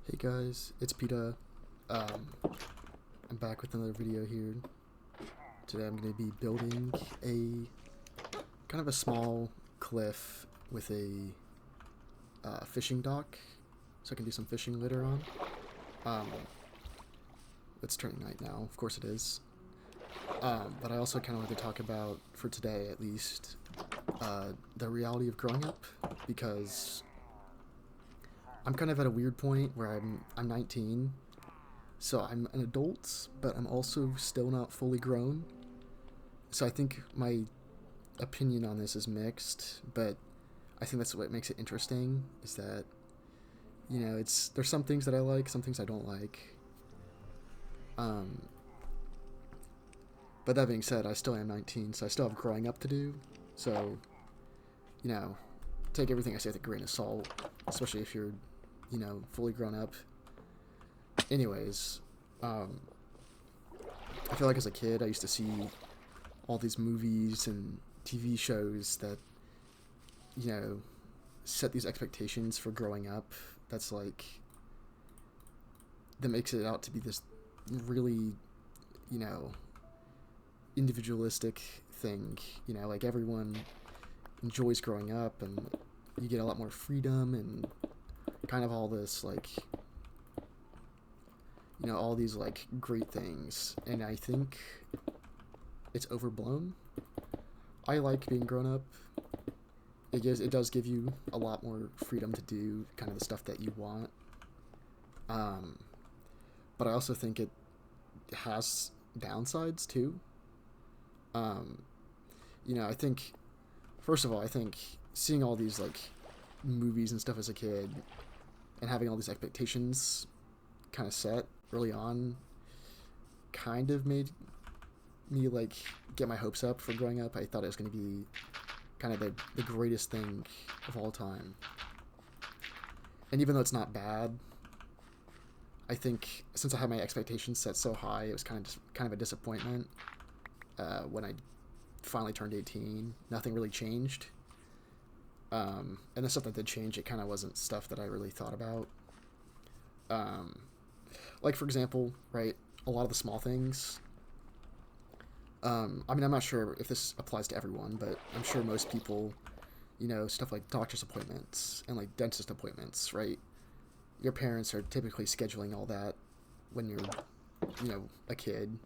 Hey guys, it's Peta. Um, I'm back with another video here. Today I'm going to be building a kind of a small cliff with a fishing dock, so I can do some fishing later on. Um, it's turning night now, of course it is. But I also kind of wanted to talk about, for today at least, the reality of growing up, because I'm kind of at a weird point where I'm 19. So I'm an adult, but I'm also still not fully grown. So I think my opinion on this is mixed, but I think that's what makes it interesting is that it's there's some things that I like, some things I don't like. Um but that being said, I still am 19, so I still have growing up to do. So, you know, take everything I say with a grain of salt, especially if you're, fully grown up. Anyways, um I feel like as a kid I used to see all these movies and TV shows that, you know, set these expectations for growing up. That's like, that makes it out to be this really, you know, individualistic thing. Like everyone enjoys growing up and you get a lot more freedom and kind of all this, like, all these, like, great things. And I think it's overblown. I like being grown up. It does give you a lot more freedom to do kind of the stuff that you want. Um, but I also think it has downsides too. Um, I think first of all, I think seeing all these, like, movies and stuff as a kid and having all these expectations kind of set early on kind of made me, like, get my hopes up for growing up. I thought it was going to be kind of the greatest thing of all time. And even though it's not bad, I think since I had my expectations set so high, it was kind of a disappointment. When I finally turned 18, nothing really changed. And the stuff that did change, it kind of wasn't stuff that I really thought about. Um, like, for example, right, a lot of the small things. I mean, I'm not sure if this applies to everyone, but I'm sure most people, stuff like doctor's appointments and, like, dentist appointments, right? Your parents are typically scheduling all that when you're, a kid.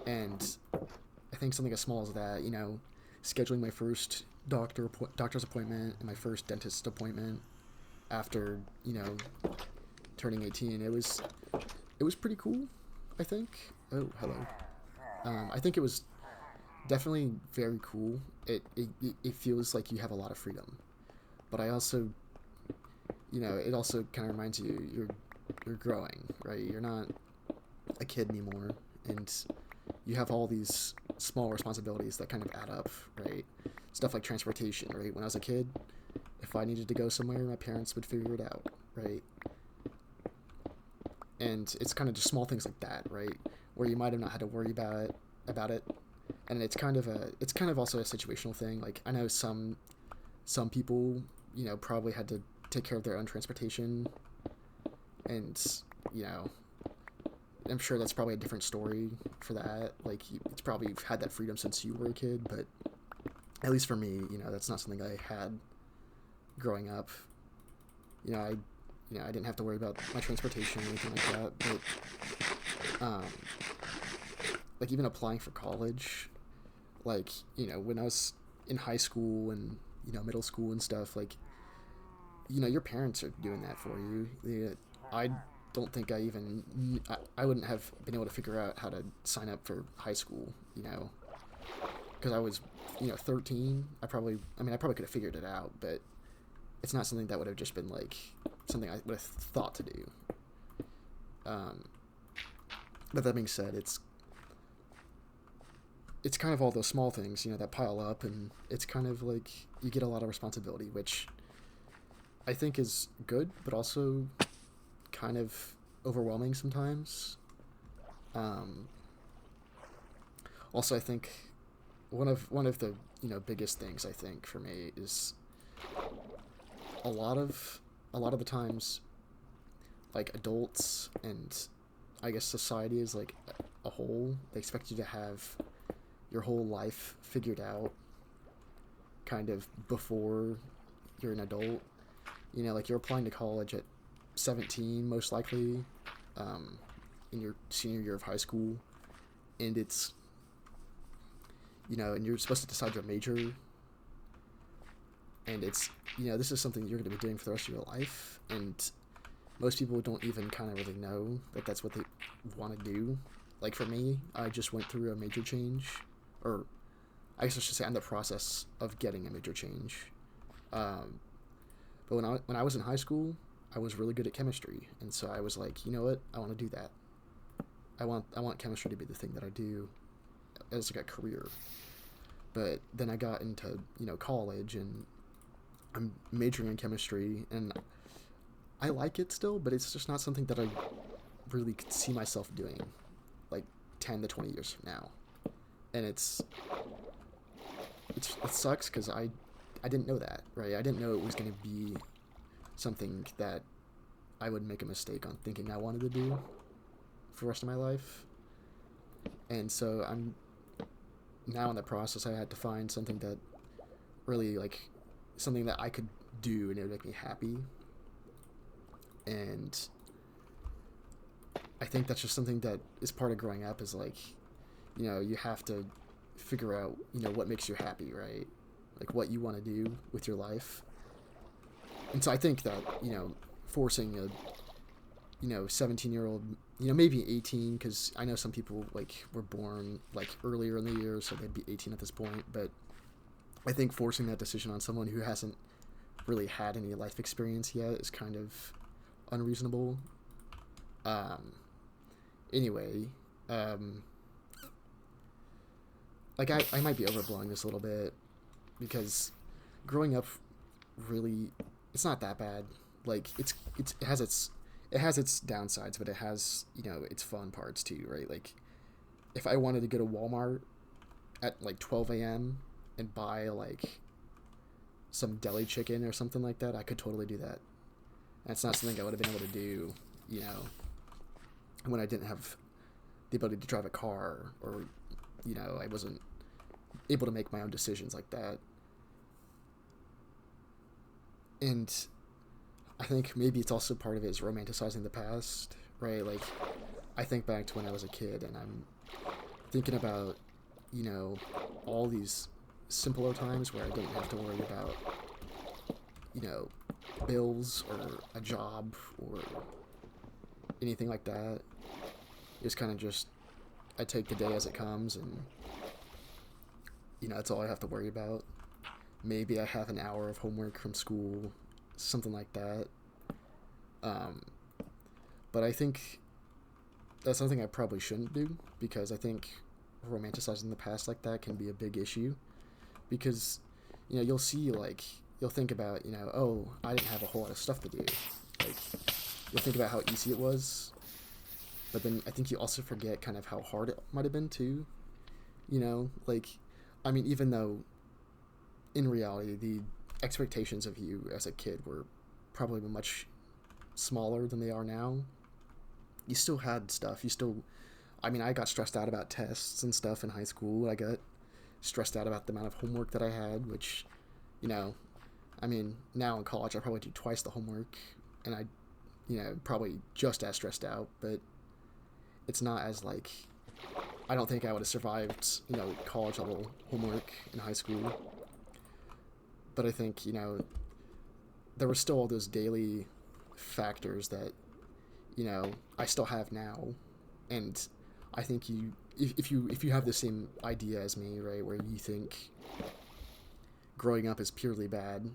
And I think something as small as that, scheduling my first doctor's appointment and my first dentist appointment after, turning 18, it was pretty cool, I think. Oh, hello. I think it was definitely very cool. It feels like you have a lot of freedom, but I also, it also kind of reminds you you're growing, right? You're not a kid anymore, and you have all these small responsibilities that kind of add up, right? Stuff like transportation, right? When I was a kid, if I needed to go somewhere, my parents would figure it out, right? And it's kind of just small things like that, right? Where you might have not had to worry about it, and it's kind of also a situational thing. Like, I know some people, probably had to take care of their own transportation, and you know, I'm sure that's probably a different story for that. Like, it's probably had that freedom since you were a kid, but at least for me, that's not something I had growing up. I didn't have to worry about my transportation or anything like that. But like, even applying for college, like, when I was in high school and middle school and stuff, like, your parents are doing that for you. I don't think I wouldn't have been able to figure out how to sign up for high school, because I was 13. I probably could have figured it out, but it's not something that would have just been, like, something I would have thought to do. But that being said, it's kind of all those small things, that pile up, and it's kind of like you get a lot of responsibility, which I think is good, but also kind of overwhelming sometimes. Um, Also, I think one of the biggest things, I think, for me is a lot of the times, like adults and I guess society is like a whole, they expect you to have your whole life figured out kind of before you're an adult. You know, like you're applying to college at 17 most likely, in your senior year of high school, and it's, you know, and you're supposed to decide your major, and it's, you know, this is something you're going to be doing for the rest of your life, and most people don't even kind of really know that that's what they want to do. Like for me, I just went through a major change, or I guess I should say I'm in the process of getting a major change. But when I was in high school, I was really good at chemistry, and so I was like, you know what, I want to do that. I want chemistry to be the thing that I do as like a career. But then I got into, you know, college, and I'm majoring in chemistry, and I like it still, but it's just not something that I really could see myself doing like 10 to 20 years from now. And it sucks because I didn't know that, right? I didn't know it was going to be something that I would make a mistake on thinking I wanted to do for the rest of my life. And so I'm now in the process. I had to find something that really, like, something that I could do and it would make me happy. And I think that's just something that is part of growing up, is like, you know, you have to figure out, you know, what makes you happy, right? Like what you want to do with your life. And so I think that, you know, forcing a, you know, 17-year-old, you know, maybe 18, because I know some people like were born like earlier in the year, so they'd be 18 at this point. But I think forcing that decision on someone who hasn't really had any life experience yet is kind of unreasonable. Anyway, like I might be overblowing this a little bit, because growing up really, it's not that bad. Like it has its downsides, but it has, you know, its fun parts too, right? Like if I wanted to go to Walmart at like 12 a.m. and buy like some deli chicken or something like that, I could totally do that. That's not something I would have been able to do, you know, when I didn't have the ability to drive a car, or, you know, I wasn't able to make my own decisions like that. And I think maybe it's also part of it is romanticizing the past, right? Like I think back to when I was a kid, and I'm thinking about, you know, all these simpler times where I didn't have to worry about, you know, bills or a job or anything like that. It's kind of just, I take the day as it comes, and, you know, that's all I have to worry about. Maybe I have an hour of homework from school, something like that. But I think that's something I probably shouldn't do, because I think romanticizing the past like that can be a big issue. Because, you know, you'll think about, you know, oh, I didn't have a whole lot of stuff to do. Like, you'll think about how easy it was, but then I think you also forget kind of how hard it might have been too. You know, like, I mean, even though in reality the expectations of you as a kid were probably much smaller than they are now, you still had stuff. I mean, I got stressed out about tests and stuff in high school. I got stressed out about the amount of homework that I had, which, you know, I mean, now in college I probably do twice the homework, and I, you know, probably just as stressed out, but it's not as like, I don't think I would have survived, you know, college level homework in high school. But I think, you know, there were still all those daily factors that, you know, I still have now. And I think if you have the same idea as me, right, where you think growing up is purely bad,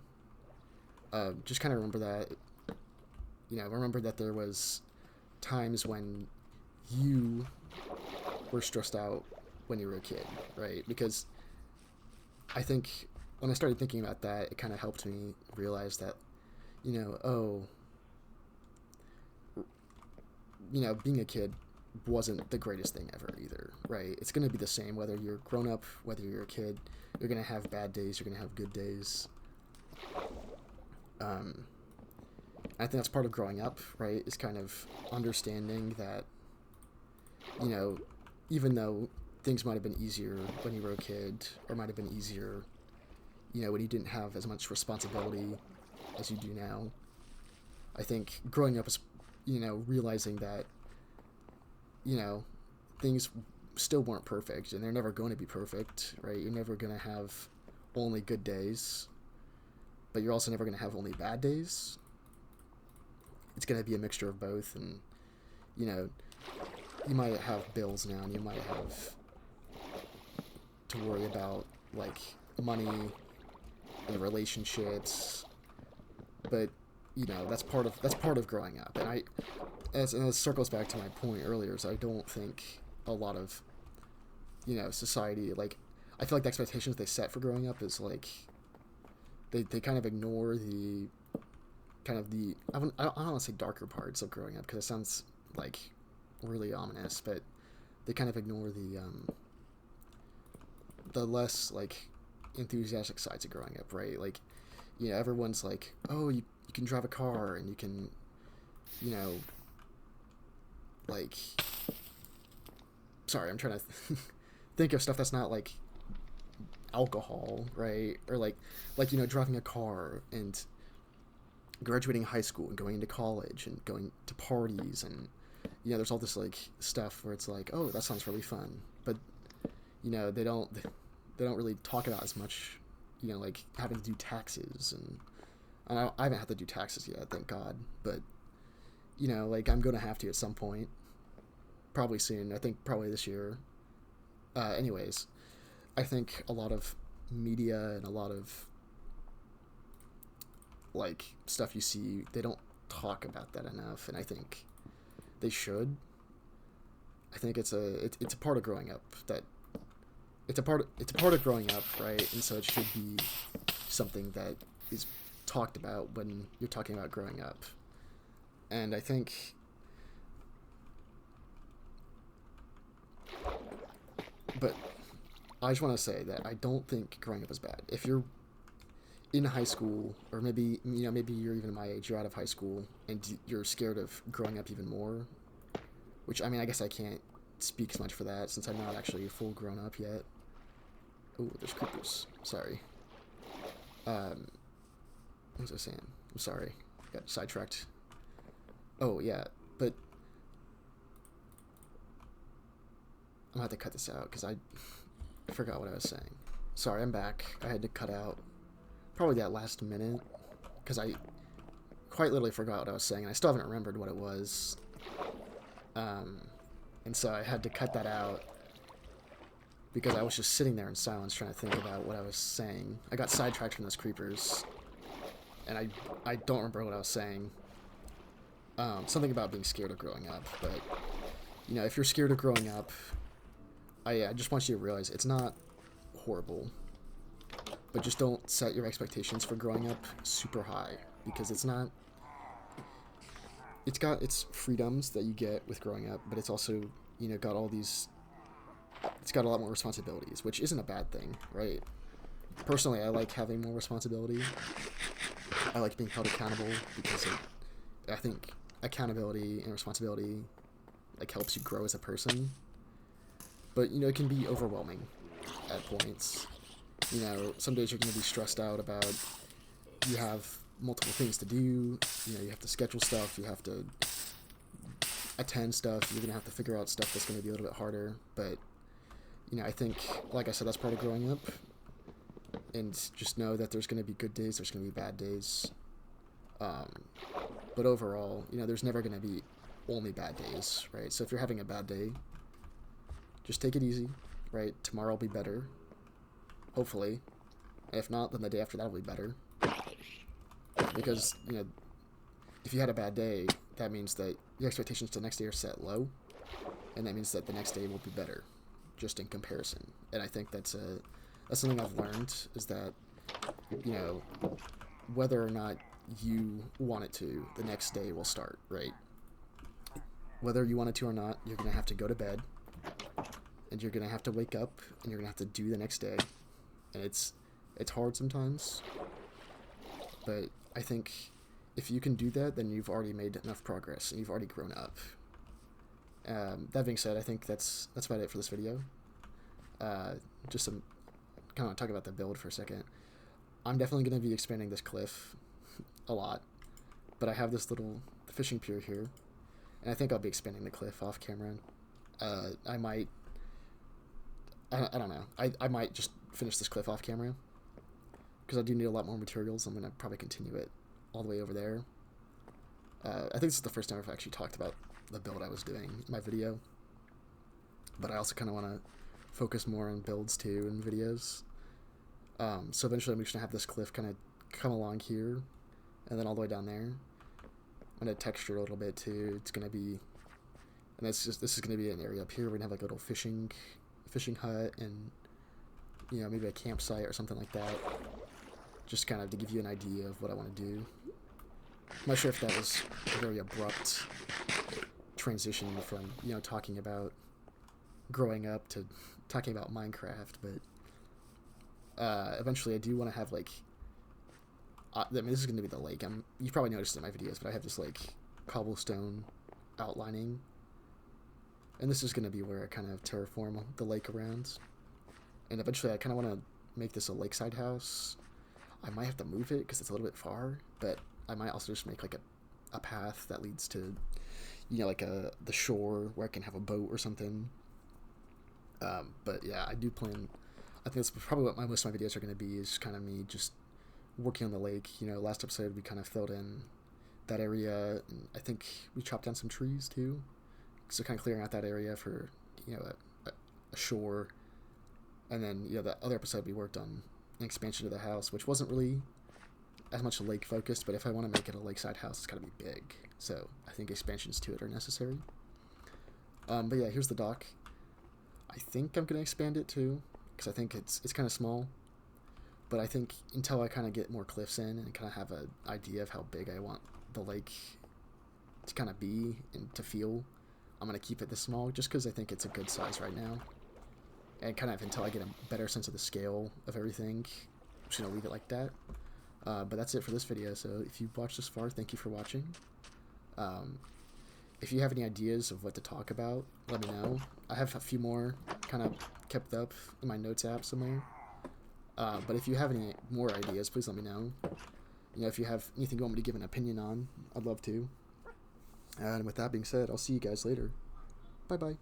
just kind of remember that, you know, remember that there was times when you were stressed out when you were a kid, right? Because I think when I started thinking about that, it kind of helped me realize that, you know, oh, you know, being a kid wasn't the greatest thing ever either, right? It's going to be the same whether you're grown up, whether you're a kid. You're going to have bad days, you're going to have good days. I think that's part of growing up, right? Is kind of understanding that, you know, even though things might have been easier when you were a kid, or might have been easier, you know, when you didn't have as much responsibility as you do now. I think growing up is, you know, realizing that, you know, things still weren't perfect, and they're never going to be perfect, right? You're never going to have only good days, but you're also never going to have only bad days. It's going to be a mixture of both, and, you know, you might have bills now, and you might have to worry about, like, money and relationships, but, you know, that's part of growing up. And and this circles back to my point earlier, is I don't think a lot of, you know, society, like, I feel like the expectations they set for growing up is, like, they kind of ignore the kind of the, I don't want to say darker parts of growing up, because it sounds like really ominous, but they kind of ignore the less, like, enthusiastic sides of growing up, right? Like, you know, everyone's like, oh, you can drive a car, and you can, you know, like, sorry, I'm trying to think of stuff that's not, like, alcohol, right? Or like, you know, driving a car, and graduating high school, and going into college, and going to parties, and, you know, there's all this, like, stuff where it's like, oh, that sounds really fun, but, you know, they don't really talk about as much, you know, like, having to do taxes, and I haven't had to do taxes yet, thank God, but, you know, like, I'm gonna have to at some point, probably soon. I think probably this year. Anyways, I think a lot of media and a lot of, like, stuff you see, they don't talk about that enough, and I think they should. I think it's a part of growing up, that it's a part of growing up, right? And so it should be something that is talked about when you're talking about growing up. And I think, but I just want to say that I don't think growing up is bad. If you're in high school, or maybe, you know, maybe you're even my age, you're out of high school, and you're scared of growing up even more, which, I mean, I guess I can't speak as much for that, since I'm not actually full grown up yet. Oh, there's creepers. Sorry. What was I saying? I'm sorry. Got sidetracked. Oh, yeah, but I'm gonna have to cut this out, because I forgot what I was saying. Sorry, I'm back. I had to cut out probably that last minute, because I quite literally forgot what I was saying, and I still haven't remembered what it was. And so I had to cut that out, because I was just sitting there in silence trying to think about what I was saying. I got sidetracked from those creepers, and I don't remember what I was saying. Something about being scared of growing up, but, you know, if you're scared of growing up, I just want you to realize it's not horrible, but just don't set your expectations for growing up super high, because it's not. It's got its freedoms that you get with growing up, but it's also, you know, got all these. It's got a lot more responsibilities, which isn't a bad thing, right? Personally, I like having more responsibility. I like being held accountable, because I think accountability and responsibility, like, helps you grow as a person. But, you know, it can be overwhelming at points. You know, some days you're going to be stressed out about, you have multiple things to do, you know, you have to schedule stuff, you have to attend stuff, you're going to have to figure out stuff that's going to be a little bit harder, but, you know, I think, like I said, that's part of growing up, and just know that there's going to be good days, there's going to be bad days, but overall, you know, there's never going to be only bad days, right? So if you're having a bad day, just take it easy, right? Tomorrow will be better, hopefully. And if not, then the day after that will be better. Because, you know, if you had a bad day, that means that your expectations to the next day are set low, and that means that the next day will be better, just in comparison. And I think that's something I've learned, is that, you know, whether or not you want it to, the next day will start, right? Whether you want it to or not, you're going to have to go to bed, and you're going to have to wake up, and you're going to have to do the next day. And it's hard sometimes, but I think if you can do that, then you've already made enough progress and you've already grown up. That being said, I think that's about it for this video. Just some kind of talk about the build for a second. I'm definitely going to be expanding this cliff a lot, but I have this little fishing pier here, and I think I'll be expanding the cliff off camera. I might, I don't know, I might just finish this cliff off camera, because I do need a lot more materials. I'm going to probably continue it all the way over there. I think this is the first time I've actually talked about the build I was doing in my video, but I also kind of want to focus more on builds too in videos. So eventually I'm just going to have this cliff kind of come along here, and then all the way down there. I'm going to texture a little bit too. It's going to be, and this is going to be an area up here. We're going to have like a little fishing hut, and you know, maybe a campsite or something like that. Just kind of to give you an idea of what I want to do. I'm not sure if that was a very abrupt transition from, you know, talking about growing up to talking about Minecraft, but eventually I do want to have like, I mean, this is going to be the lake. You've probably noticed it in my videos, but I have this like cobblestone outlining, and this is going to be where I kind of terraform the lake around. And eventually I kind of want to make this a lakeside house. I might have to move it because it's a little bit far, but I might also just make like a path that leads to, you know, like the shore where I can have a boat or something. But yeah, I do plan, I think that's probably what most of my videos are going to be, is kind of me just working on the lake. You know, last episode we kind of filled in that area, and I think we chopped down some trees too, so kind of clearing out that area for, you know, a shore. And then, you know, the other episode we worked on an expansion of the house, which wasn't really as much lake focused, but if I want to make it a lakeside house, it's got to be big, so I think expansions to it are necessary. But yeah, here's the dock. I think I'm going to expand it too, because I think it's kind of small, but I think until I kind of get more cliffs in and kind of have an idea of how big I want the lake to kind of be and to feel, I'm going to keep it this small, just because I think it's a good size right now. And kind of until I get a better sense of the scale of everything, I'm just going to leave it like that. But that's it for this video, so if you've watched this far, thank you for watching. If you have any ideas of what to talk about, let me know. I have a few more kind of kept up in my notes app somewhere. But if you have any more ideas, please let me know. You know, if you have anything you want me to give an opinion on, I'd love to. And with that being said, I'll see you guys later. Bye-bye.